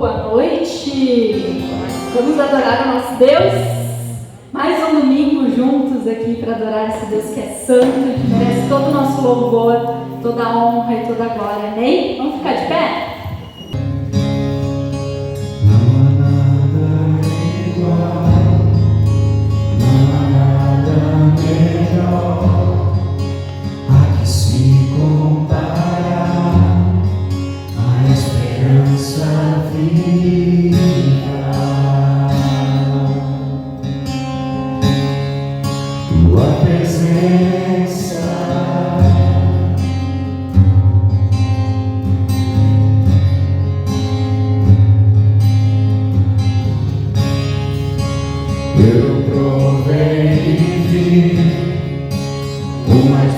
Boa noite! Vamos adorar o nosso Deus. Mais um domingo juntos aqui para adorar esse Deus que é santo, que merece todo o nosso louvor, toda a honra e toda a glória. Amém? Vamos ficar de pé?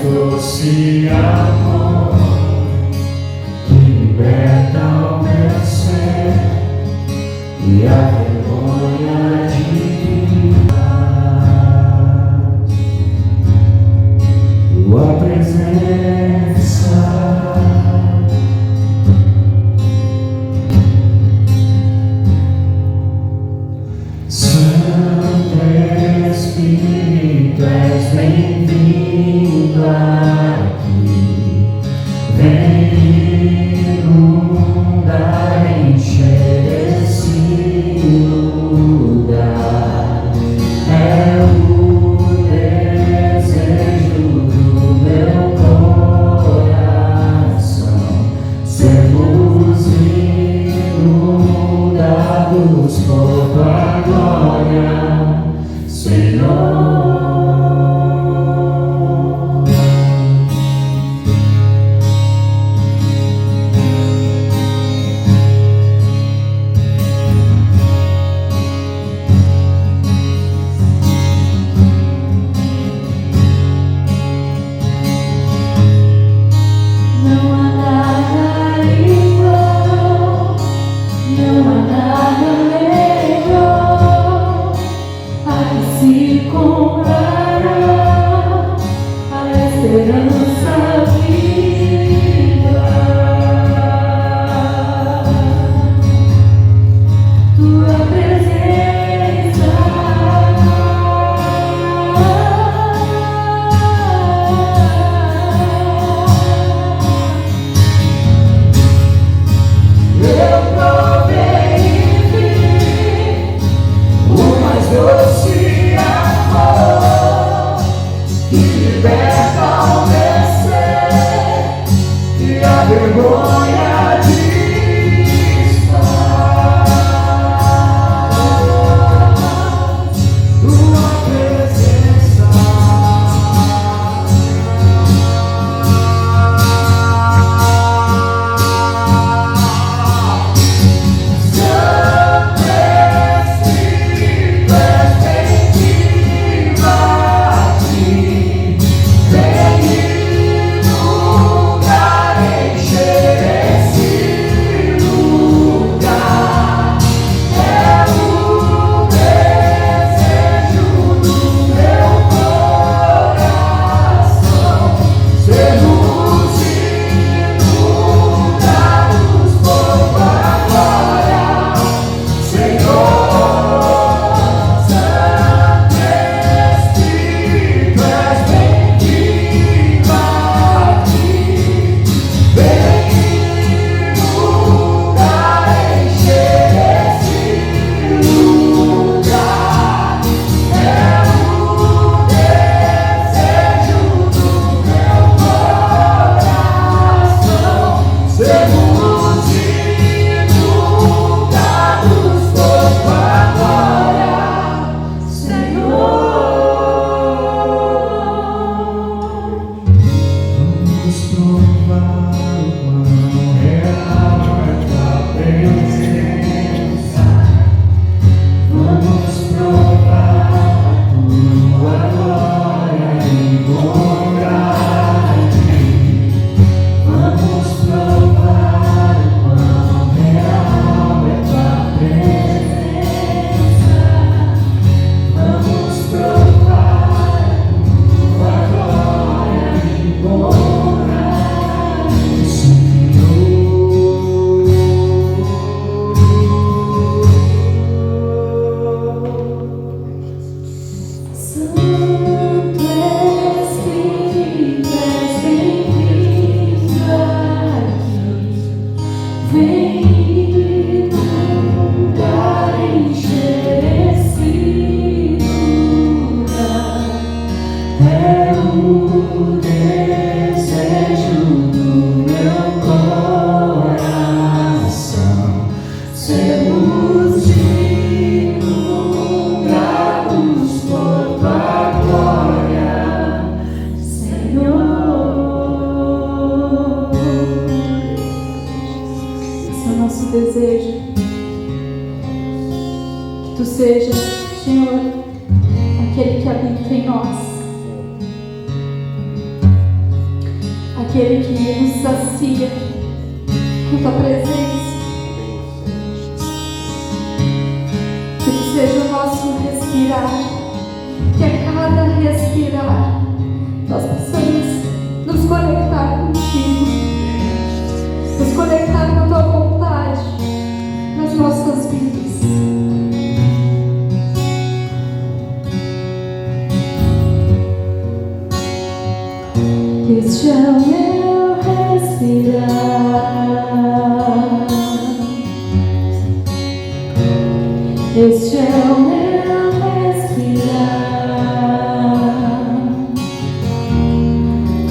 Doce amor que liberta o meu ser e a vergonha de tua presença. Santo Espírito, és bem-vindo aqui, vem inundar, encher esse sermos dignos, gratos por tua glória, Senhor. Esse é o nosso desejo. Que tu sejas, Senhor, aquele que habita em nós, aquele que nos sacia com tua presença. Que tu seja o nosso respirar, que a cada respirar nós possamos nos conectar contigo, nos conectar com a tua vontade nas nossas vidas. Este é o meu respirar, este é o meu respirar,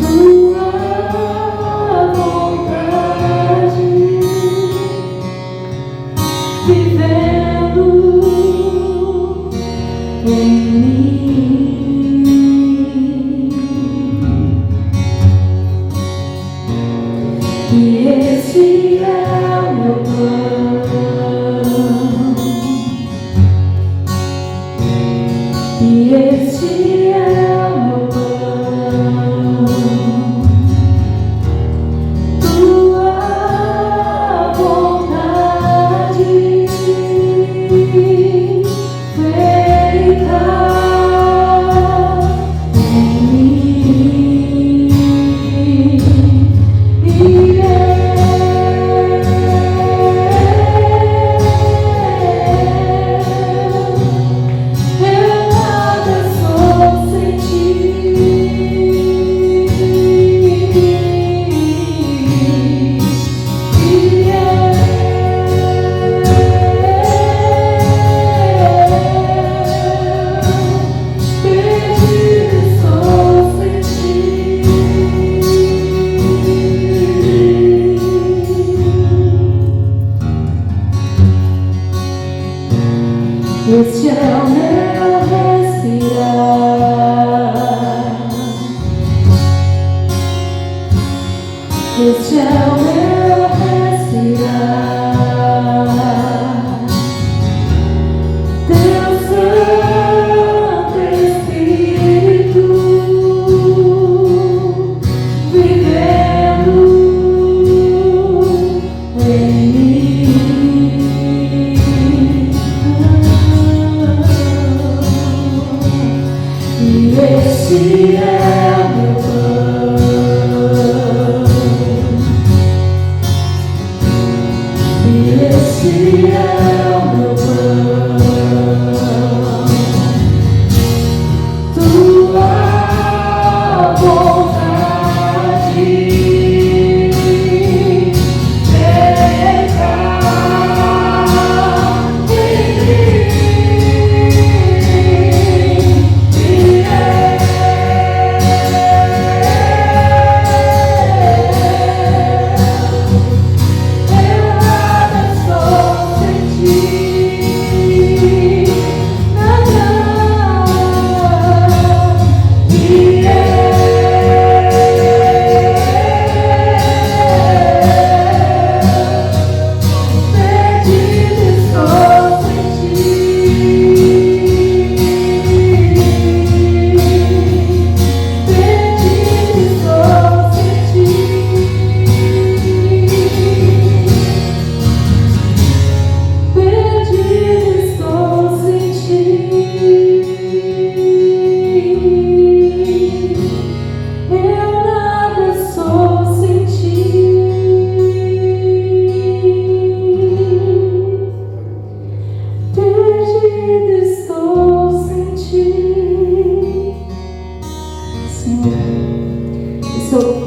tua vontade vivendo em mim. E este é o meu plano, e este é o meu plano, tua vontade feita em mim. Este é o meu respirar, este é o meu respirar, Teu Santo Espírito vivendo em mim. E este é o meu plano, e este é o meu plano, tua vontade feita em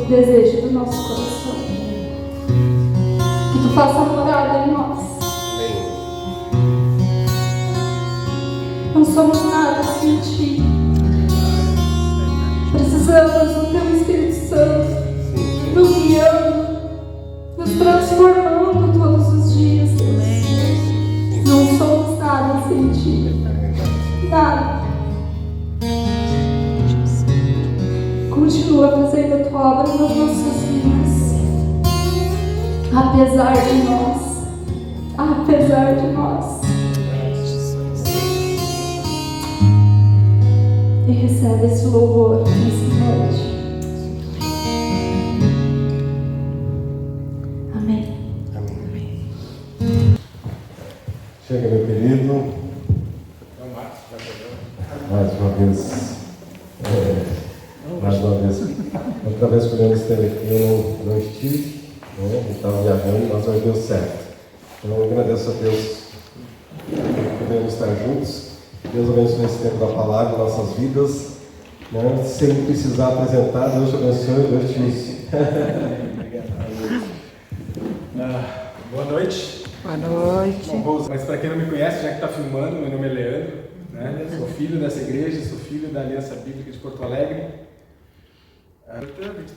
desejo do nosso coração. Que tu faça morada em nós. Não somos nada sem ti. Precisamos do teu Espírito Santo nos guiando, nos transformando todos os dias, Deus. apesar de nós. Apesar de nós. E recebe esse louvor nessa noite. Amém. Amém. Chega, meu querido. Mais uma vez, outra vez que eu esteve aqui, eu não estive, né? Eu estava viajando, mas hoje deu certo. Então eu agradeço a Deus por podermos estar juntos. Deus abençoe esse tempo da palavra em nossas vidas, né? Sem precisar apresentar. Deus te abençoe, Deus te use. Boa noite. Boa noite. Mas para quem não me conhece, já que está filmando, meu nome é Leandro, né? Sou filho dessa igreja, sou filho da Aliança Bíblica de Porto Alegre.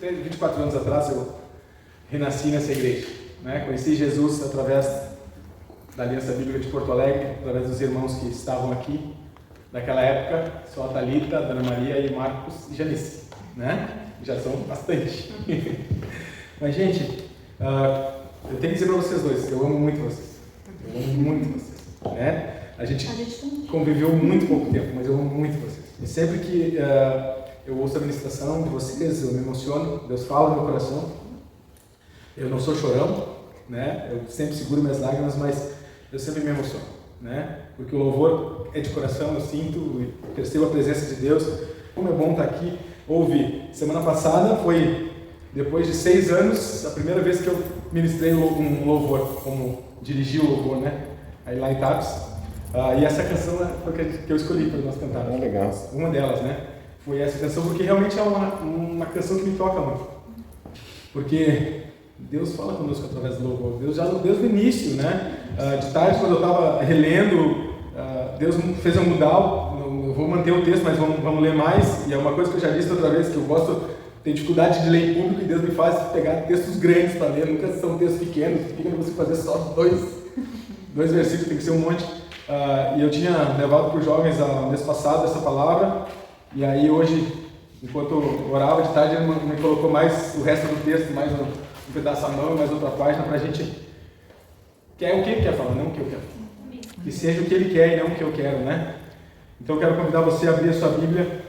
24 anos atrás eu renasci nessa igreja, né? Conheci Jesus através da Aliança Bíblica de Porto Alegre, através dos irmãos que estavam aqui naquela época, só a Thalita, a Dona Maria e Marcos e Janice, né? Já são bastante. Mas gente, eu tenho que dizer para vocês dois, eu amo muito vocês. Eu amo muito vocês, né? A gente conviveu muito pouco tempo, mas eu amo muito vocês. E sempre que eu ouço a ministração de vocês, eu me emociono, Deus fala no meu coração. Eu não sou chorão, né? Eu sempre seguro minhas lágrimas, mas eu sempre me emociono, né? Porque o louvor é de coração, eu sinto e percebo a presença de Deus. Como é bom estar aqui. Houve, semana passada, foi depois de 6 anos, a primeira vez que eu ministrei um louvor, como dirigi o louvor, né? Aí lá em Tapes. E essa canção foi que eu escolhi para nós cantarmos. Legal. Uma delas, né? Foi essa canção, porque realmente é uma canção que me toca muito. Porque Deus fala conosco através do louvor. Deus desde o início, né? De tarde, quando eu estava relendo, Deus fez eu mudar. Eu vou manter o texto, mas vamos ler mais. E é uma coisa que eu já disse outra vez, que eu tenho dificuldade de ler em público, e Deus me faz pegar textos grandes para ler. Nunca são textos pequenos, fica para você fazer só dois versículos, tem que ser um monte. E eu tinha levado para os jovens no mês passado essa palavra. E aí hoje, enquanto eu orava de tarde, ele me colocou mais o resto do texto, mais um pedaço à mão, mais outra página, para a gente... Quer o que ele quer falar, não o que eu quero. Que seja o que ele quer e não o que eu quero, né? Então eu quero convidar você a abrir a sua Bíblia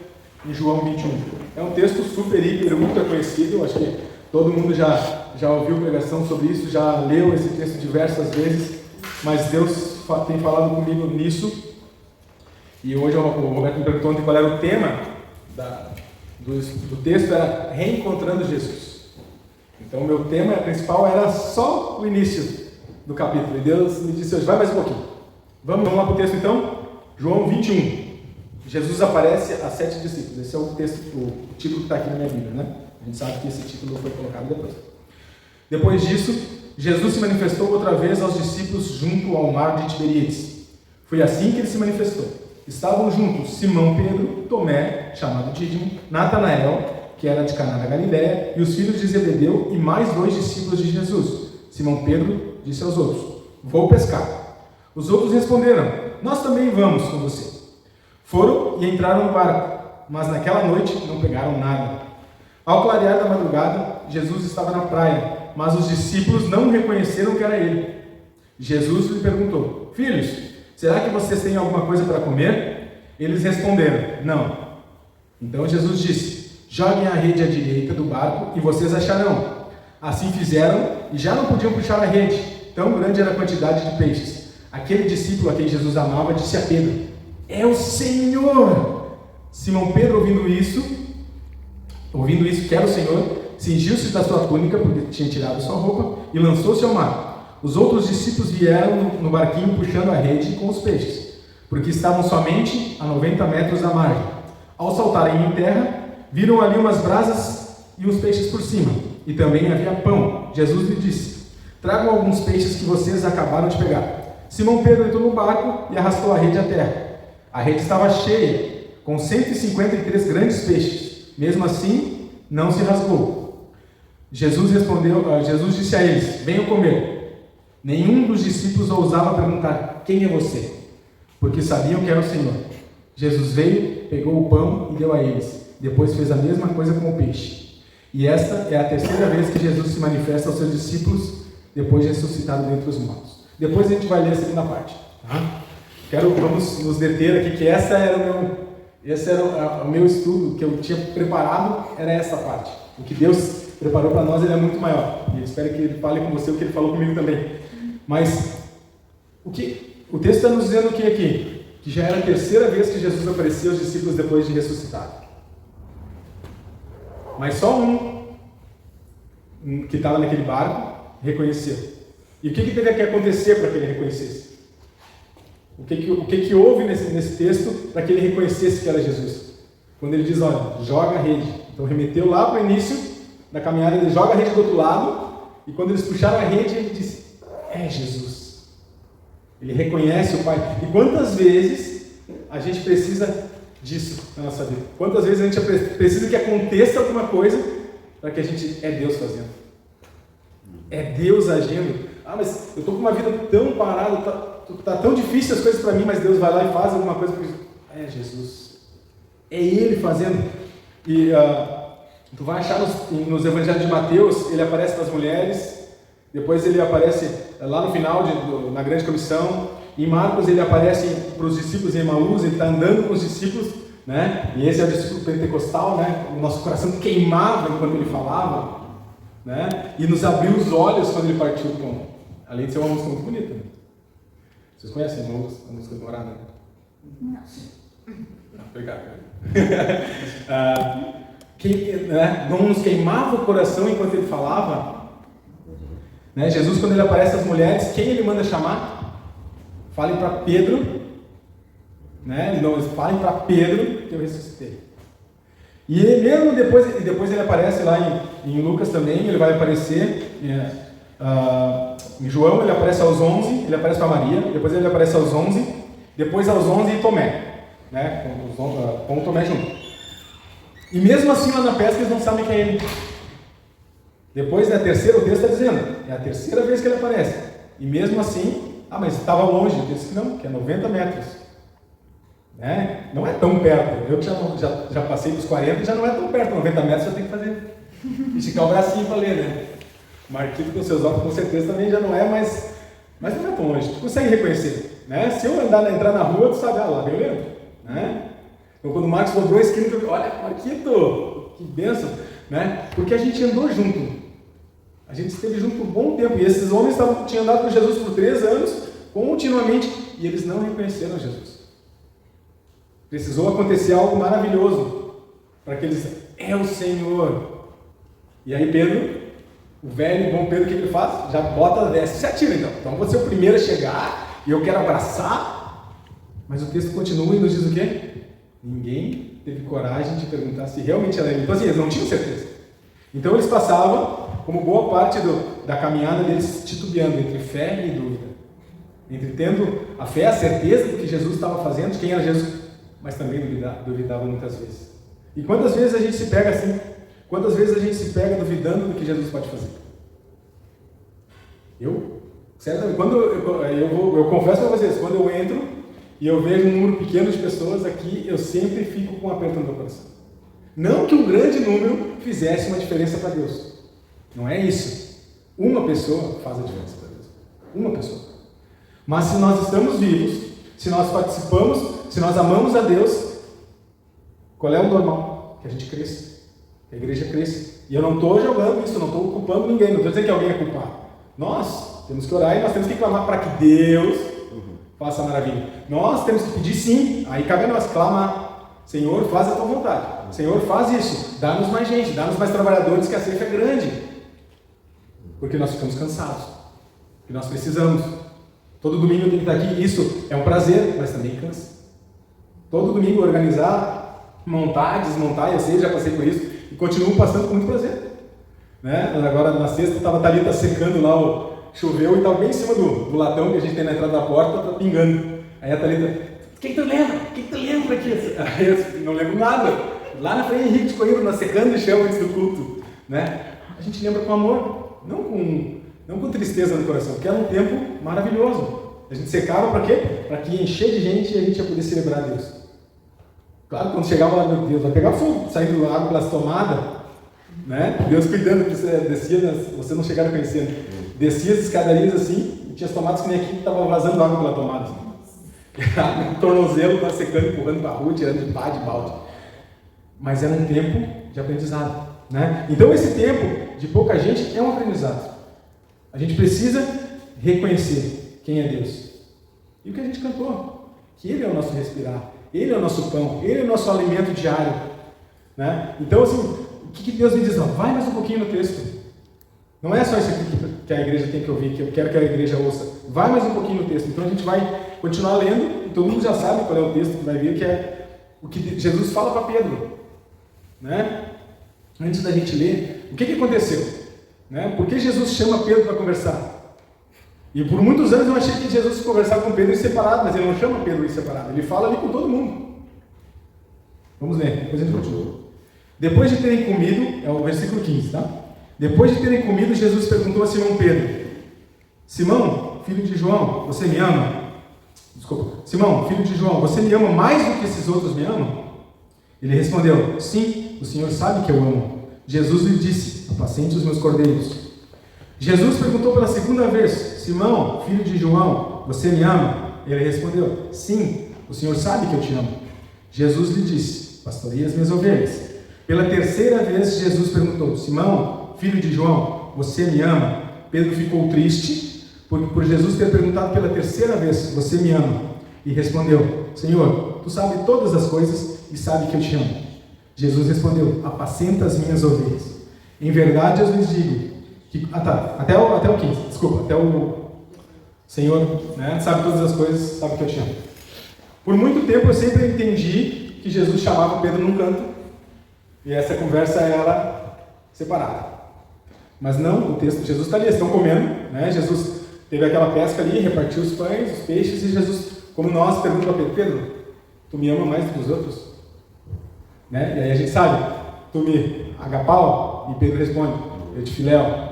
em João 21. É um texto super, hiper, ultra conhecido. Acho que todo mundo já ouviu pregação sobre isso, já leu esse texto diversas vezes, mas Deus tem falado comigo nisso. E hoje o Roberto me perguntou ontem qual era o tema do texto, era Reencontrando Jesus. Então o meu tema principal era só o início do capítulo. E Deus me disse hoje, vai mais um pouquinho. Vamos lá para o texto então? João 21. Jesus aparece a 7 discípulos. Esse é o texto, o título que está aqui na minha Bíblia, né? A gente sabe que esse título foi colocado depois. Depois disso, Jesus se manifestou outra vez aos discípulos junto ao mar de Tiberíades. Foi assim que ele se manifestou. Estavam juntos Simão Pedro, Tomé, chamado Dídimo, Natanael, que era de Caná da Galiléia, e os filhos de Zebedeu, e mais 2 discípulos de Jesus. Simão Pedro disse aos outros, vou pescar. Os outros responderam, nós também vamos com você. Foram e entraram no barco, mas naquela noite não pegaram nada. Ao clarear da madrugada, Jesus estava na praia, mas os discípulos não reconheceram que era ele. Jesus lhe perguntou, filhos, será que vocês têm alguma coisa para comer? Eles responderam, não. Então Jesus disse, joguem a rede à direita do barco e vocês acharão. Assim fizeram e já não podiam puxar a rede, tão grande era a quantidade de peixes. Aquele discípulo a quem Jesus amava disse a Pedro, é o Senhor! Simão Pedro, ouvindo isso que era o Senhor, cingiu-se da sua túnica, porque tinha tirado sua roupa, e lançou-se ao mar. Os outros discípulos vieram no barquinho puxando a rede com os peixes, porque estavam somente a 90 metros da margem. Ao saltarem em terra, viram ali umas brasas e os peixes por cima, e também havia pão. Jesus lhe disse, tragam alguns peixes que vocês acabaram de pegar. Simão Pedro entrou no barco e arrastou a rede à terra. A rede estava cheia, com 153 grandes peixes. Mesmo assim, não se rasgou. Jesus disse a eles, venham comer. Nenhum dos discípulos ousava perguntar, quem é você? Porque sabiam que era o Senhor. Jesus veio, pegou o pão e deu a eles. Depois fez a mesma coisa com o peixe. E esta é a terceira vez que Jesus se manifesta aos seus discípulos depois de ressuscitado dentre os mortos. Depois a gente vai ler a segunda parte. Tá? Vamos nos deter aqui, que esse era o meu estudo que eu tinha preparado, era essa parte. O que Deus preparou para nós, ele é muito maior. E eu espero que ele fale com você o que ele falou comigo também. Mas o texto está nos dizendo o que aqui? Que já era a terceira vez que Jesus apareceu aos discípulos depois de ressuscitado. Mas só um que estava naquele barco reconheceu. E o que teve que acontecer para que ele reconhecesse? O que houve nesse texto para que ele reconhecesse que era Jesus? Quando ele diz, olha, joga a rede. Então remeteu lá para o início da caminhada, ele joga a rede do outro lado, e quando eles puxaram a rede, ele disse, é Jesus. Ele reconhece o Pai. E quantas vezes a gente precisa disso na nossa vida? Quantas vezes a gente precisa que aconteça alguma coisa para que a gente... É Deus fazendo. É Deus agindo. Ah, mas eu estou com uma vida tão parada, tá tão difícil as coisas para mim, mas Deus vai lá e faz alguma coisa. É Jesus. É Ele fazendo. E tu vai achar nos evangelhos de Mateus, ele aparece para as mulheres, depois ele aparece lá no final, na grande comissão. Em Marcos ele aparece para os discípulos em Emaús, ele está andando com os discípulos, né? E esse é o discípulo pentecostal, né? O nosso coração queimava enquanto ele falava, né? E nos abriu os olhos quando ele partiu o pão. Além de ser uma música muito bonita. Né? Vocês conhecem a música do Morada? Não. Obrigado. Não nos queimava o coração enquanto ele falava. Né? Jesus, quando ele aparece às mulheres, quem ele manda chamar? Falem para Pedro. Né? Falem para Pedro que eu ressuscitei. E ele mesmo depois ele aparece lá em Lucas também, ele vai aparecer em João, ele aparece aos 11, ele aparece para Maria, depois ele aparece aos 11, depois aos 11 Tomé, né? Com o Tomé junto. E mesmo assim lá na pesca eles não sabem quem é ele. Depois da terceira, o texto está dizendo, é a terceira vez que ele aparece. E mesmo assim, mas estava longe, eu disse que não, que é 90 metros. Né? Não é tão perto. Eu que já passei dos 40, já não é tão perto. 90 metros já tem que fazer, esticar o bracinho para ler, né? Marquito com seus óculos com certeza também já não é, mas não é tão longe. Tu consegue reconhecer, né? Se eu entrar na rua, tu sabe, lá vem o Leandro, né? Então quando o Marcos dobrou a esquina, eu olha, Marquito, que bênção, né? Porque a gente andou junto. A gente esteve junto por um bom tempo. E esses homens tinham andado com Jesus por 3 anos, continuamente, e eles não reconheceram Jesus. Precisou acontecer algo maravilhoso para que eles é o Senhor. E aí Pedro, o velho e bom Pedro, o que ele faz? Já bota a veste e se atira então. Então vou ser o primeiro a chegar e eu quero abraçar. Mas o texto continua e nos diz o quê? Ninguém teve coragem de perguntar se realmente era ele. Então assim, eles não tinham certeza. Então eles passavam, como boa parte da caminhada deles, titubeando entre fé e dúvida. Entre tendo a fé, a certeza do que Jesus estava fazendo, de quem era Jesus, mas também duvidava muitas vezes. E quantas vezes a gente se pega assim? Quantas vezes a gente se pega duvidando do que Jesus pode fazer? Certamente, eu confesso para vocês, quando eu entro e eu vejo um número pequeno de pessoas aqui, eu sempre fico com um aperto no meu coração. Não que um grande número fizesse uma diferença para Deus. Não é isso. Uma pessoa faz a diferença para Deus. Uma pessoa. Mas se nós estamos vivos, se nós participamos, se nós amamos a Deus, qual é o normal? Que a gente cresça. Que a igreja cresça. E eu não estou jogando isso, eu não estou culpando ninguém, não estou dizendo que alguém é culpado. Nós temos que orar e nós temos que clamar para que Deus faça a maravilha. Nós temos que pedir sim, aí cabe a nós clamar. Senhor, faz a tua vontade. Senhor, faz isso. Dá-nos mais gente, dá-nos mais trabalhadores, que a ceifa é grande. Porque nós ficamos cansados. Porque nós precisamos. Todo domingo eu tenho que estar aqui. Isso é um prazer, mas também cansa. Todo domingo organizar, montar, desmontar, eu sei, já passei por isso. E continuo passando com muito prazer. Né? Agora na sexta estava a Thalita secando lá, choveu e estava bem em cima do latão que a gente tem na entrada da porta, está pingando. Aí a Thalita, quem tu lembra aqui? Aí eu não lembro nada. Lá na frente Henrique Corrida, secando o chão antes do culto. Né? A gente lembra com amor, não com tristeza no coração, porque era um tempo maravilhoso. A gente secava para quê? Para que encher de gente e a gente ia poder celebrar Deus. Claro, quando chegava lá, meu Deus, vai pegar fogo, saindo água pelas tomadas, né? Deus cuidando que você descia, você não chegava conhecendo. descia as escadarias assim, e tinha as tomadas que nem aqui, estava vazando água pela tomada. Assim. O tornozelo estava secando, empurrando para a rua, tirando de pá, de balde. Mas era um tempo de aprendizado, né? Então esse tempo de pouca gente é um aprendizado. A gente precisa reconhecer quem é Deus. E o que a gente cantou? Que Ele é o nosso respirar, Ele é o nosso pão, Ele é o nosso alimento diário, né? Então assim, o que Deus me diz? Não, vai mais um pouquinho no texto. Não é só isso aqui que a igreja tem que ouvir, que eu quero que a igreja ouça. Vai mais um pouquinho no texto. Então a gente vai continuar lendo, e todo mundo já sabe qual é o texto que vai vir, que é o que Jesus fala para Pedro, né? Antes da gente ler, o que aconteceu? Né? Por que Jesus chama Pedro para conversar? E por muitos anos eu achei que Jesus conversava com Pedro em separado, mas ele não chama Pedro em separado, ele fala ali com todo mundo. Vamos ler, depois a gente continua. Depois de terem comido, é o versículo 15, tá? Depois de terem comido, Jesus perguntou a Simão Pedro: Simão, filho de João, você me ama? Desculpa. Simão, filho de João, você me ama mais do que esses outros me amam? Ele respondeu: sim, o Senhor sabe que eu amo. Jesus lhe disse: apacente os meus cordeiros. Jesus perguntou pela segunda vez: Simão, filho de João, você me ama? Ele respondeu: sim, o Senhor sabe que eu te amo. Jesus lhe disse: pastoreie as minhas ovelhas. Pela terceira vez, Jesus perguntou: Simão, filho de João, você me ama? Pedro ficou triste por Jesus ter perguntado pela terceira vez: você me ama? E respondeu: Senhor, tu sabes todas as coisas e sabe que eu te amo. Jesus respondeu: apacenta as minhas ovelhas. Em verdade eu lhes digo que... até o 15, desculpa, até o Senhor, né, sabe todas as coisas, sabe que eu te amo. Por muito tempo eu sempre entendi que Jesus chamava Pedro num canto e essa conversa era separada. Mas não, o texto, Jesus está ali, eles estão comendo, né? Jesus teve aquela pesca ali, repartiu os pães, os peixes, e Jesus, como nós, pergunta para Pedro: Pedro, tu me ama mais do que os outros? Né? E aí a gente sabe, tu me agapau? E Pedro responde: eu te filéu.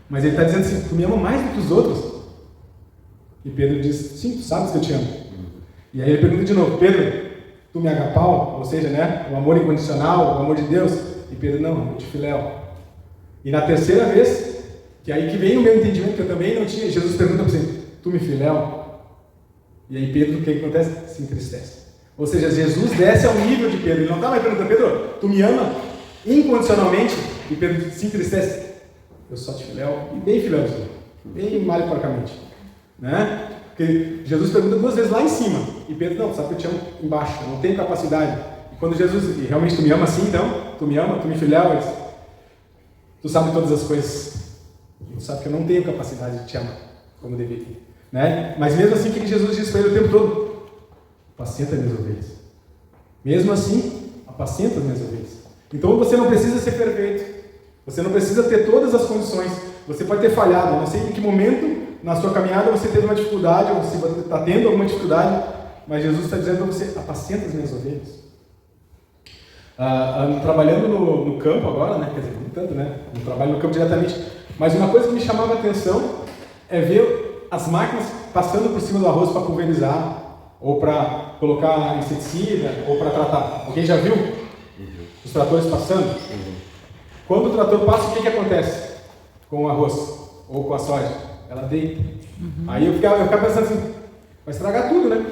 Mas ele está dizendo assim: tu me ama mais do que os outros? E Pedro diz: sim, tu sabes que eu te amo. E aí ele pergunta de novo: Pedro, tu me agapau? Ou seja, né, o amor incondicional, o amor de Deus? E Pedro: não, eu te filéu. E na terceira vez, que aí que vem o meu entendimento, que eu também não tinha, Jesus pergunta para você: tu me filéu? E aí Pedro, o que acontece? Se entristece. Ou seja, Jesus desce ao nível de Pedro. Ele não está mais perguntando: Pedro, tu me ama incondicionalmente? E Pedro se entristece: eu só te filéu, e bem filéuzinho, bem maleporcamente, né? Porque Jesus pergunta duas vezes lá em cima, e Pedro: não, sabe que eu te amo embaixo, eu não tenho capacidade. E quando Jesus: e realmente tu me ama assim então? Tu me ama, tu me filéu? Tu sabe todas as coisas, tu sabe que eu não tenho capacidade de te amar como deveria, né? Mas mesmo assim, o que Jesus diz para ele o tempo todo? Apacenta as minhas ovelhas. Mesmo assim, apacenta as minhas ovelhas. Então você não precisa ser perfeito, você não precisa ter todas as condições, você pode ter falhado, eu não sei em que momento na sua caminhada você teve uma dificuldade, ou você está tendo alguma dificuldade, mas Jesus está dizendo para você: apacenta as minhas ovelhas. Trabalhando no campo agora, né? Quer dizer, não tanto, né? Não trabalho no campo diretamente, mas uma coisa que me chamava a atenção é ver as máquinas passando por cima do arroz para pulverizar, ou para colocar inseticida, ou para tratar. Alguém já viu os tratores passando? Quando o trator passa, o que acontece com o arroz ou com a soja? Ela deita. Aí eu ficava pensando assim: vai estragar tudo, né?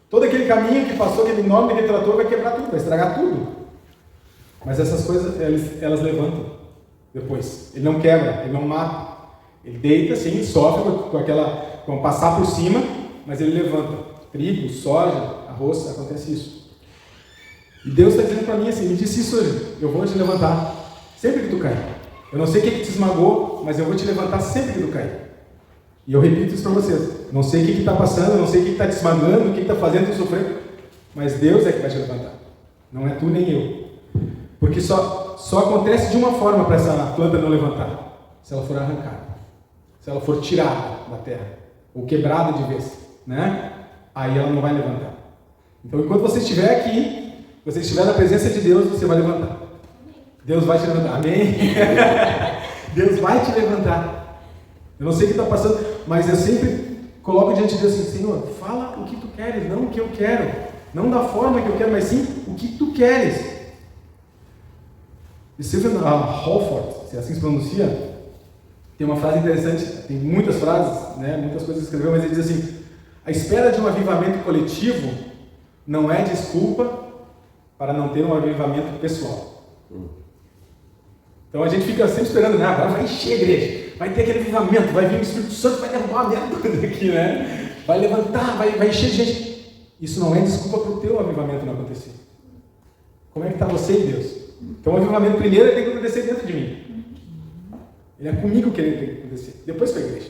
Todo aquele caminho que passou, aquele nome daquele trator vai quebrar tudo, vai estragar tudo. Mas essas coisas, elas levantam depois. Ele não quebra, ele não mata. Ele deita, sim, sofre com passar por cima, mas ele levanta. Trigo, soja, arroz, acontece isso. E Deus está dizendo para mim assim: me disse isso hoje: eu vou te levantar sempre que tu cair. Eu não sei o que te esmagou, mas eu vou te levantar sempre que tu cair. E eu repito isso para vocês: não sei o que está passando, não sei o que está te esmagando, o que está fazendo tu sofrer, mas Deus é que vai te levantar. Não é tu nem eu. Porque só acontece de uma forma para essa planta não levantar: se ela for arrancada, se ela for tirada da terra, ou quebrada de vez, né? Aí ela não vai levantar. Então, enquanto você estiver aqui, você estiver na presença de Deus, você vai levantar. Deus vai te levantar. Amém? Deus vai te levantar. Eu não sei o que está passando, mas eu sempre coloco diante de Deus assim: Senhor, fala o que tu queres, não o que eu quero. Não da forma que eu quero, mas sim o que tu queres. E Stephen Halford, se assim se pronuncia, Tem uma frase interessante, tem muitas frases, né, muitas coisas que escreveu, mas ele diz assim: a espera de um avivamento coletivo não é desculpa para não ter um avivamento pessoal. Então a gente fica sempre esperando, né? Agora vai encher a igreja, vai ter aquele avivamento, vai vir o Espírito Santo, vai derrubar a merda toda aqui, né? Vai levantar, vai encher de gente. Isso não é desculpa para o teu avivamento não acontecer. Como é que está você e Deus? Então o avivamento primeiro tem que acontecer dentro de mim. Ele é comigo que ele tem que acontecer, depois com a igreja.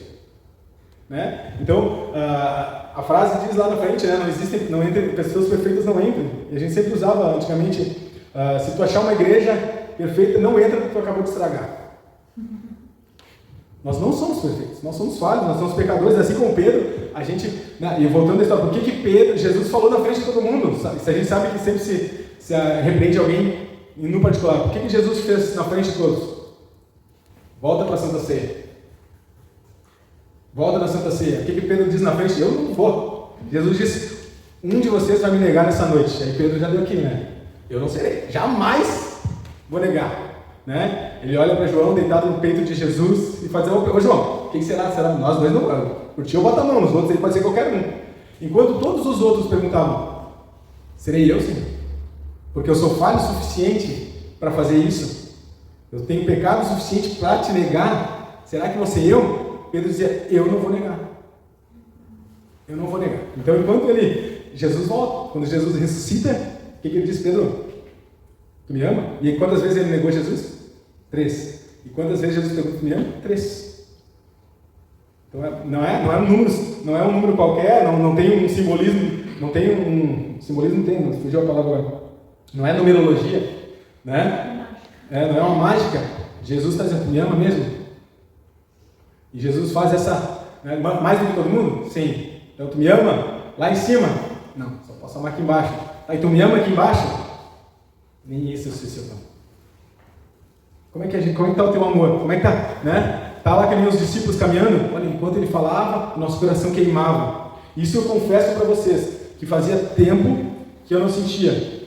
Né? Então, a frase diz lá na frente, né? Não entrem, pessoas perfeitas não entram. E a gente sempre usava antigamente, se tu achar uma igreja perfeita, não entra porque tu acabou de estragar. Nós não somos perfeitos, nós somos falhos, nós somos pecadores, assim como Pedro, a gente, né? E voltando à história, por que Pedro, Jesus falou na frente de todo mundo? Se a gente sabe que sempre se repreende alguém no particular, por que Jesus fez na frente de todos? Volta para a Santa Ceia. Volta na Santa Ceia. O que Pedro diz na frente? Eu não vou. Jesus disse: um de vocês vai me negar nessa noite. Aí Pedro já deu aqui, né? Eu não serei. Jamais vou negar. Né? Ele olha para João deitado no peito de Jesus e faz: ô João, quem será? Será nós dois não vamos. Por ti eu boto a mão, nos outros ele pode ser qualquer um. Enquanto todos os outros perguntavam: serei eu, Senhor? Porque eu sou falho o suficiente para fazer isso? Eu tenho pecado suficiente para te negar? Será que você eu? Pedro dizia: eu não vou negar. Eu não vou negar. Então, enquanto Jesus volta, quando Jesus ressuscita, o que ele diz? Pedro, tu me ama? E quantas vezes ele negou Jesus? 3. E quantas vezes Jesus perguntou: tu me ama? 3. Então, não é um número qualquer, não tem um simbolismo, não tem, não fugiu a palavra agora. Não é numerologia, né? Não é uma mágica. Jesus está dizendo: tu me ama mesmo? E Jesus faz essa, né, mais do que todo mundo? Sim. Então tu me ama lá em cima? Não, só posso amar aqui embaixo. Aí tu me ama aqui embaixo? Nem isso eu sei se eu amo. Como é que está o teu amor? Como é que está, né? Está lá que nem os discípulos caminhando. Olha, enquanto ele falava, o nosso coração queimava. Isso eu confesso para vocês, que fazia tempo que eu não sentia.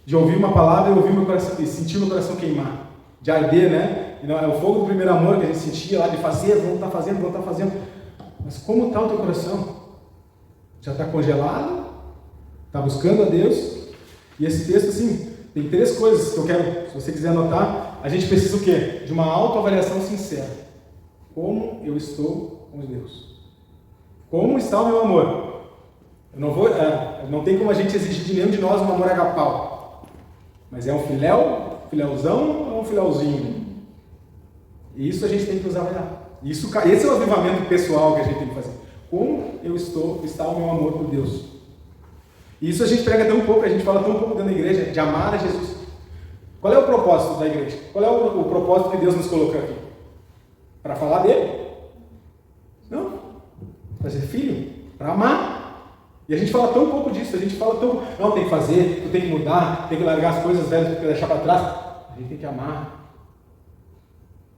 De ouvir uma palavra e ouvir meu coração, e sentir meu coração queimar, de arder, né? E não, é o fogo do primeiro amor que a gente sentia lá, de fazer, vamos estar fazendo. Mas como está o teu coração? Já está congelado? Está buscando a Deus? E esse texto, assim, tem 3 coisas que eu quero, se você quiser anotar. A gente precisa o quê? De uma autoavaliação sincera. Como eu estou com Deus? Como está o meu amor? Não tem como a gente exigir de nenhum de nós um amor agapau. Mas é um filhãozão ou um filhãozinho? E isso a gente tem que nos avaliar. Esse é o avivamento pessoal que a gente tem que fazer. Como está o meu amor por Deus? E isso a gente prega tão pouco, a gente fala tão pouco dentro da igreja, de amar a Jesus. Qual é o propósito da igreja? Qual é o propósito que Deus nos colocou aqui? Para falar dele? Não. Para ser filho? Para amar. E a gente fala tão pouco disso, a gente fala tão... Não, tem que fazer, tu tem que mudar, tem que largar as coisas velhas para deixar para trás. A gente tem que amar.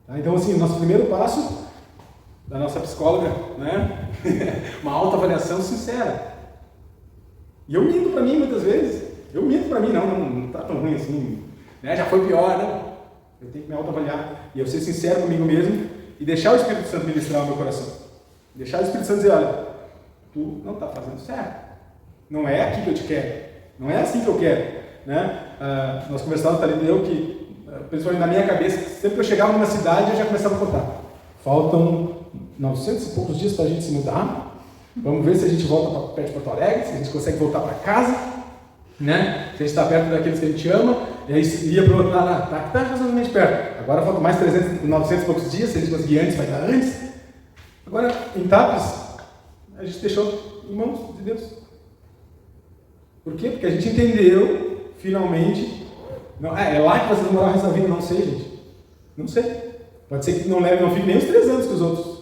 Tá? Então, assim, o nosso primeiro passo da nossa psicóloga, né? Uma autoavaliação sincera. E eu minto para mim muitas vezes. Não está tão ruim assim, né? Já foi pior, não. Eu tenho que me autoavaliar. E eu ser sincero comigo mesmo e deixar o Espírito Santo ministrar o meu coração. Deixar o Espírito Santo dizer: olha, tu não está fazendo certo. Não é aqui que eu te quero. Não é assim que eu quero. Né? Nós conversávamos, Thalita e eu, que, principalmente na minha cabeça, sempre que eu chegava numa cidade, eu já começava a contar. Faltam 900 e poucos dias para a gente se mudar. Vamos ver se a gente volta para perto de Porto Alegre, se a gente consegue voltar para casa. Né? Se a gente está perto daqueles que a gente ama. E aí ia para o outro lado, está razoavelmente perto. Agora faltam mais 900 e poucos dias, se a gente conseguir antes, vai dar antes. Agora, em Tapes, a gente deixou em mãos de Deus. Por quê? Porque a gente entendeu, finalmente, não, é lá que vocês vão morar o resto da vida, não sei, gente. Não sei. Pode ser que não fique nem os 3 anos que os outros.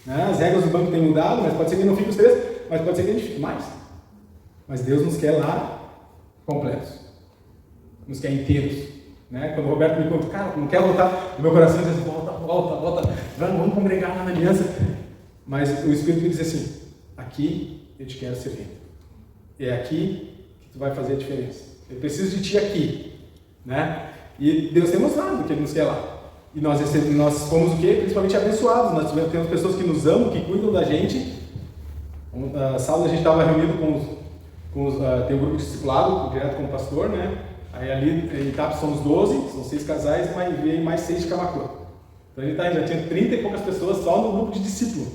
Né? As regras do banco têm mudado, mas pode ser que não fique os 3, mas pode ser que a gente fique mais. Mas Deus nos quer lá completos. Nos quer inteiros. Né? Quando o Roberto me conta: cara, não quer voltar, o meu coração diz assim: volta, vamos congregar lá na aliança. Mas o Espírito diz assim: aqui eu te quero servir. É aqui que tu vai fazer a diferença. Eu preciso de ti aqui. Né? E Deus tem mostrado que Ele nos quer lá. E nós fomos o quê? Principalmente abençoados. Nós temos pessoas que nos amam, que cuidam da gente. Sábado a gente estava reunido tem um grupo de discipulado, direto com o pastor, né? Aí ali em Itapes somos 12, são 6 casais, mas veio mais 6 de Camacuã. Então a gente já tinha 30 e poucas pessoas só no grupo de discípulo,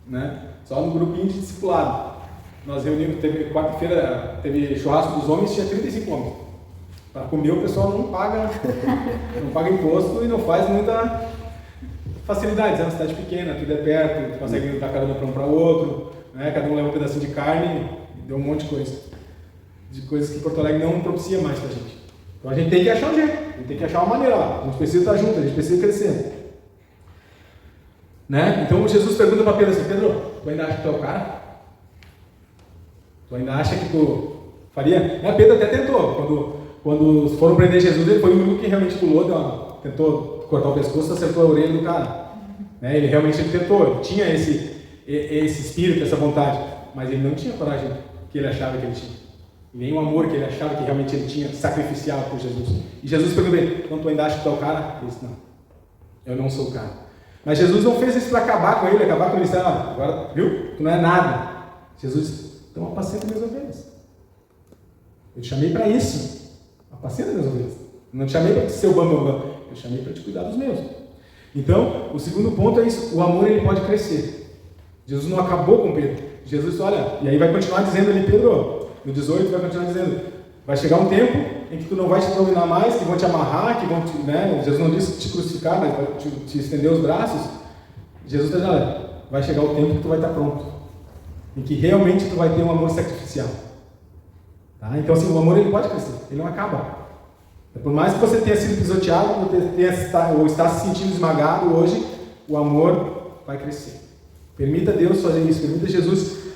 né? Só no grupinho de discipulado. Nós reunimos, teve quarta-feira, teve churrasco dos homens, tinha 35 homens. Para comer o pessoal não paga imposto e não faz muita facilidade. É uma cidade pequena, tudo é perto, consegue dar carona para um para o outro, né? Cada um leva um pedacinho de carne, deu um monte de coisa. De coisas que Porto Alegre não propicia mais para a gente. Então a gente tem que achar um jeito, a gente tem que achar uma maneira lá. A gente precisa estar junto, a gente precisa crescer. Né? Então Jesus pergunta para Pedro assim: Pedro, tu ainda acha que tu é o cara? Tu ainda acha que tu faria? Pedro até tentou. Quando foram prender Jesus, ele foi o único que realmente pulou, tentou cortar o pescoço, acertou a orelha do cara. Né? Ele realmente tentou, ele tinha esse espírito, essa vontade, mas ele não tinha a coragem que ele achava que ele tinha. E nem o amor que ele achava que realmente ele tinha, sacrificial por Jesus. E Jesus perguntou ele: então tu ainda acha que tu é o cara? Ele disse: não, eu não sou o cara. Mas Jesus não fez isso para acabar com ele, acabar com ele. Disse: agora, viu? Tu não é nada. Jesus disse: então apacenta minhas ovelhas. Eu te chamei para isso. Apacenta minhas ovelhas. Eu não te chamei para ser o bambambam. Eu te chamei para te cuidar dos meus. Então, o segundo ponto é isso. O amor, ele pode crescer. Jesus não acabou com Pedro. Jesus disse: olha, e aí vai continuar dizendo ali, Pedro, no 18 vai continuar dizendo: vai chegar um tempo em que tu não vai te dominar mais, que vão te amarrar, que vão te, né? Jesus não disse te crucificar, mas vai te estender os braços. Jesus está dizendo: olha, vai chegar o tempo que tu vai estar pronto, em que realmente tu vai ter um amor sacrificial. Tá? Então assim, o amor, ele pode crescer, ele não acaba. Por mais que você tenha sido pisoteado, ou está se sentindo esmagado hoje, o amor vai crescer. Permita Deus fazer isso, permita Jesus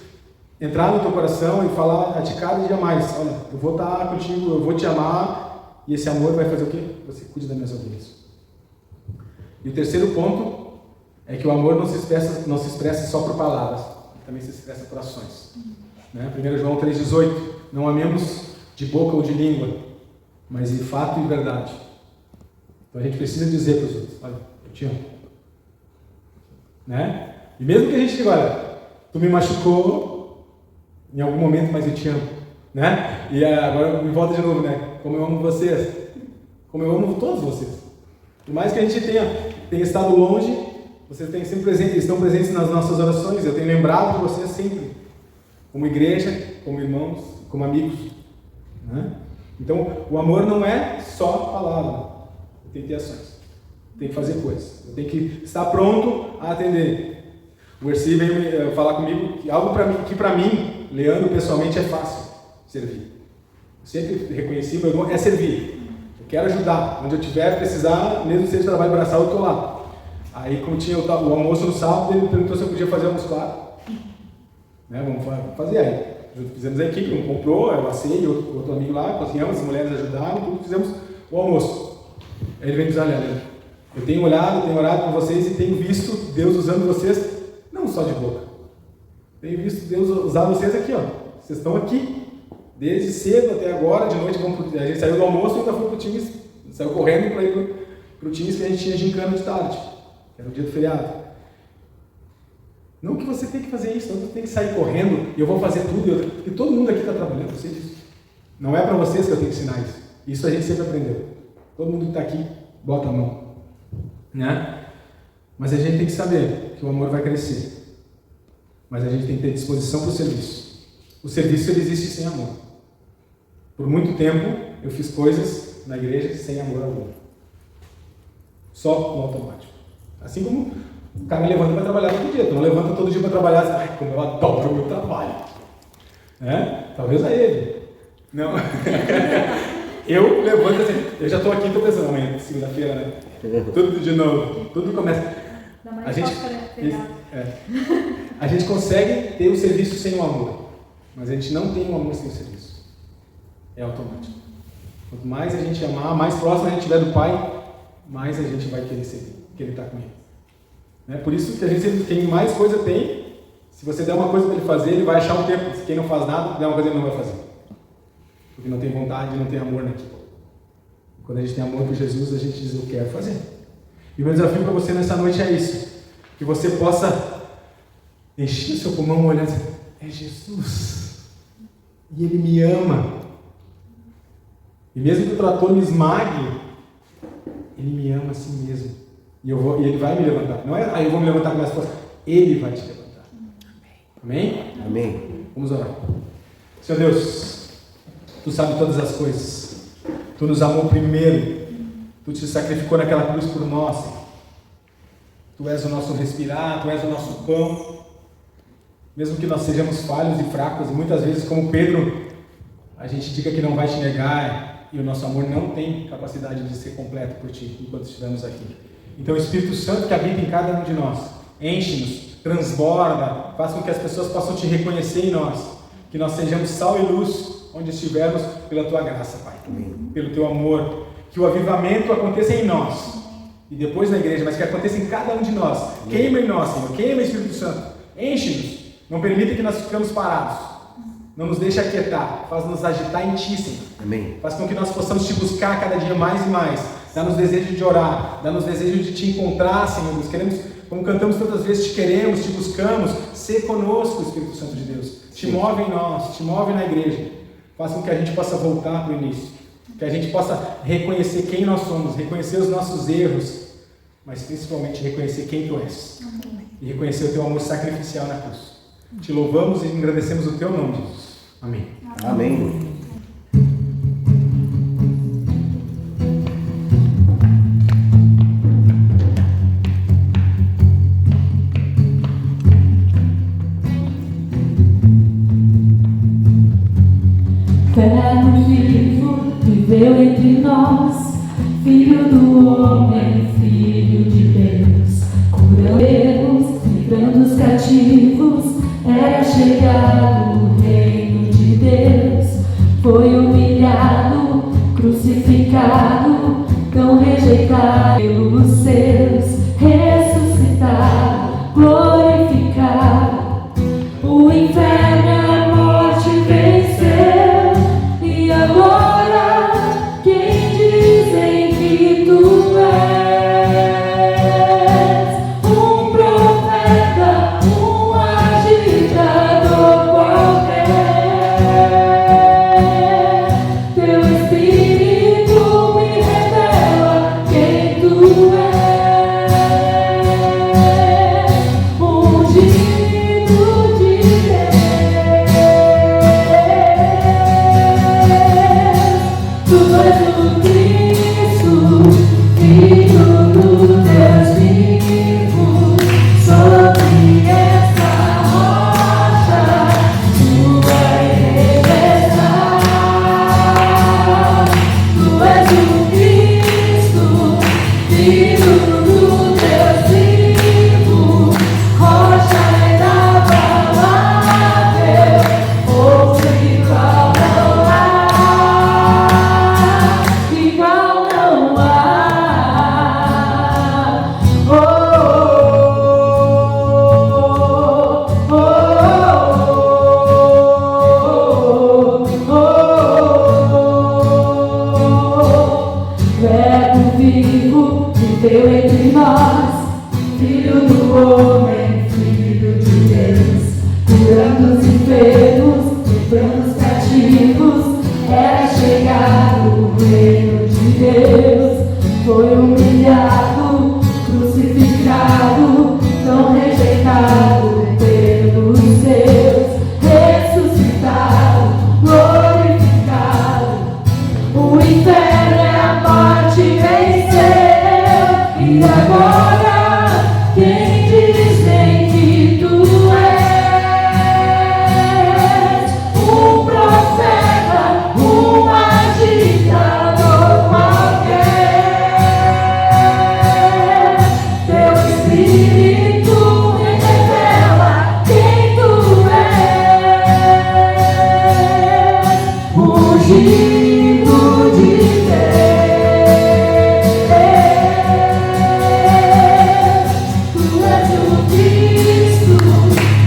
entrar no teu coração e falar a ti cada dia mais: olha, eu vou estar contigo, eu vou te amar, e esse amor vai fazer o quê? Você cuide das minhas ovelhas. E o terceiro ponto é que o amor não se expressa só por palavras, também se expressa por ações. Né? 1 João 3,18: não amemos de boca ou de língua, mas de fato e verdade. Então a gente precisa dizer para os outros: olha, eu te amo. Né? E mesmo que a gente diga: olha, tu me machucou em algum momento, mas eu te amo. Né? E agora me volta de novo, né? Como eu amo vocês, como eu amo todos vocês. Por mais que a gente tenha estado longe, vocês têm sempre estão presentes nas nossas orações. Eu tenho lembrado de vocês sempre, como igreja, como irmãos, como amigos. Né? Então, o amor não é só palavra, tem que ter ações, tem que fazer coisas, eu tenho que estar pronto a atender. O Erci veio falar comigo que algo que para mim, Leandro, pessoalmente, é fácil: servir. Eu sempre reconheci, meu irmão, é servir. Eu quero ajudar, onde eu tiver, precisar, mesmo se ele trabalho braçal, eu estou lá. Aí, como tinha o almoço no sábado, ele perguntou se eu podia fazer almoço lá. Né, vamos fazer aí. Fizemos a equipe, um comprou, eu assei, outro amigo lá, cozinhamos, as mulheres ajudaram, tudo, fizemos o almoço. Aí ele vem dizer: olha, eu tenho orado com vocês e tenho visto Deus usando vocês, não só de boca. Tenho visto Deus usar vocês aqui, ó. Vocês estão aqui, desde cedo até agora, de noite a gente saiu do almoço e ainda foi pro Times, saiu correndo para ir pro Times, que a gente tinha gincana de tarde, que era o dia do feriado. Não que você tem que fazer isso, não, você tem que sair correndo e eu vou fazer tudo, porque todo mundo aqui está trabalhando, eu sei disso. Não é para vocês que eu tenho que ensinar isso. Isso a gente sempre aprendeu. Todo mundo que está aqui, bota a mão. Né? Mas a gente tem que saber que o amor vai crescer. Mas a gente tem que ter disposição para o serviço. O serviço, ele existe sem amor. Por muito tempo, eu fiz coisas na igreja sem amor algum. Só no automático. Assim como o cara me levanta para trabalhar todo dia. Tu não levanta todo dia para trabalhar assim: ai, como eu adoro o meu trabalho. Né? Talvez a ele. Não. Eu levanto assim, eu já estou aqui, estou pensando, amanhã, segunda-feira, né? Tudo de novo, tudo começa. A gente consegue ter o serviço sem o amor, mas a gente não tem o amor sem o serviço. É automático. Quanto mais a gente amar, mais próximo a gente estiver do Pai, mais a gente vai querer servir, querer estar com Ele. Né? Por isso que a gente sempre tem mais coisa, tem. Se você der uma coisa para ele fazer, ele vai achar um tempo. Se quem não faz nada, der uma coisa, ele não vai fazer. Porque não tem vontade, não tem amor naquilo. Quando a gente tem amor por Jesus, a gente diz: eu quero fazer. E o meu desafio para você nessa noite é isso. Que você possa encher o seu pulmão olhando assim, é Jesus. E Ele me ama. E mesmo que o trator me esmague, Ele me ama assim mesmo. E Ele vai me levantar. Não é, eu vou me levantar com mais força. Ele vai te levantar. Amém? Amém. Vamos orar. Senhor Deus, Tu sabes todas as coisas. Tu nos amou primeiro. Tu te sacrificou naquela cruz por nós. Tu és o nosso respirar, Tu és o nosso pão. Mesmo que nós sejamos falhos e fracos, e muitas vezes, como Pedro, a gente diga que não vai te negar, e o nosso amor não tem capacidade de ser completo por Ti, enquanto estivermos aqui. Então, o Espírito Santo que habita em cada um de nós, enche-nos, transborda, faz com que as pessoas possam Te reconhecer em nós, que nós sejamos sal e luz, onde estivermos, pela Tua graça, Pai, pelo Teu amor, que o avivamento aconteça em nós, e depois na igreja, mas que aconteça em cada um de nós. Queima em nós, Senhor, queima, Espírito Santo, enche-nos, não permita que nós ficamos parados, não nos deixe aquietar, faz-nos agitar em Ti, Senhor. Amém. Faz com que nós possamos Te buscar cada dia mais e mais, dá-nos desejo de orar, dá-nos desejo de Te encontrar, Senhor. Nós queremos, como cantamos tantas vezes, Te queremos, Te buscamos, ser conosco, Espírito Santo de Deus. Te move em nós, Te move na igreja, faz com que a gente possa voltar para o início, que a gente possa reconhecer quem nós somos, reconhecer os nossos erros, mas principalmente reconhecer quem Tu és. E reconhecer o Teu amor sacrificial na cruz. Te louvamos e engrandecemos o Teu nome, Jesus. Amém. Amém. Verbo vivo viveu entre nós, Filho do homem, Filho de Deus, curando erros, livrando os cativos, era chegado o reino de Deus. Foi humilhado, crucificado, tão rejeitado pelos seus, ressuscitado, glorificado. O inferno e a morte venceu, e agora quem dizem que Tu és? Um profeta, um agitador qualquer. Teu Espírito me revela quem Tu és. Ungido de Deus, Tu és o Cristo, Filho do Deus vivo. Sobre esta rocha Tu vais revelar. Tu és o Cristo, Filho do Deus vivo, rocha inabalável, outro igual não há, igual não há. Oh, oh, oh, oh, oh. Verbo vivo viveu entre nós, Filho do homem, Filho de Deus, curando os enfermos, livrando os cativos, era chegado o reino de Deus. Foi humilhado, crucificado, tão rejeitado pelos seus, ressuscitado, glorificado. O inferno e a morte venceu, e agora quem dizem que Tu és? Um profeta, um agitador qualquer. Teu Espírito me revela quem Tu és. Ungido de Deus, Tu és o Cristo,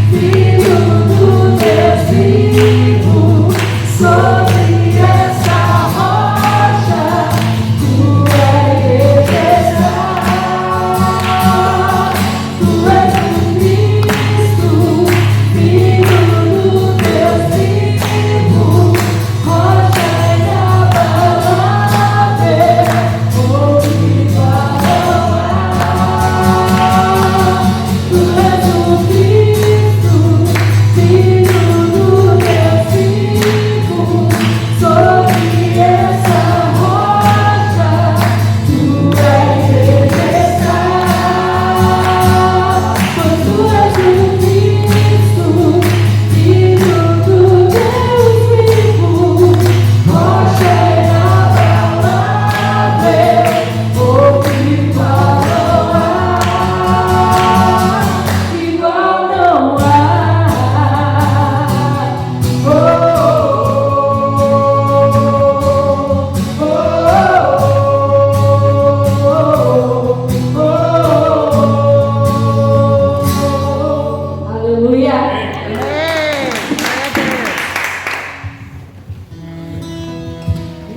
Filho do Deus vivo. Sobre essa rocha Tu vais revelar.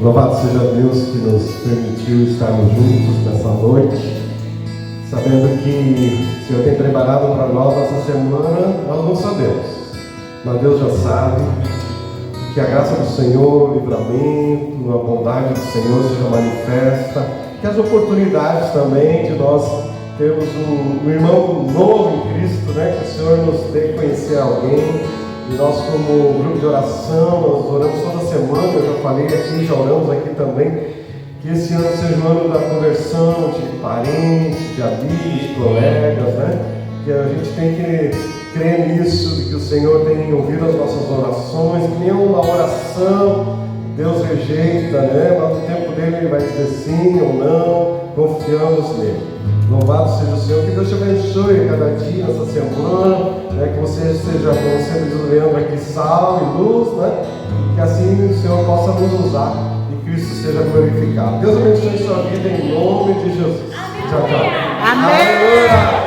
Louvado seja Deus que nos permitiu estarmos juntos nessa noite, sabendo que o Senhor tem preparado para nós essa semana, nós não sabemos, mas Deus já sabe. Que a graça do Senhor, o livramento, a bondade do Senhor seja manifesta, que as oportunidades também de nós termos um irmão novo em Cristo, né? Que o Senhor nos dê conhecer alguém. E nós, como grupo de oração, nós oramos toda semana, eu já falei aqui, já oramos aqui também, que esse ano seja o ano da conversão de parentes, de amigos, de colegas, né? Que a gente tem que crer nisso, de que o Senhor tem ouvido as nossas orações, que nenhuma oração Deus rejeita, né? Mas no tempo dele Ele vai dizer sim ou não, confiamos nele. Louvado seja o Senhor, que Deus te abençoe cada dia, nessa semana, né? Que você seja, como sempre diz o Leandro aqui, sal e luz, né? Que assim o Senhor possa nos usar e Cristo seja glorificado. Deus abençoe sua vida em nome de Jesus. Tchau, tchau. Amém. Aleluia.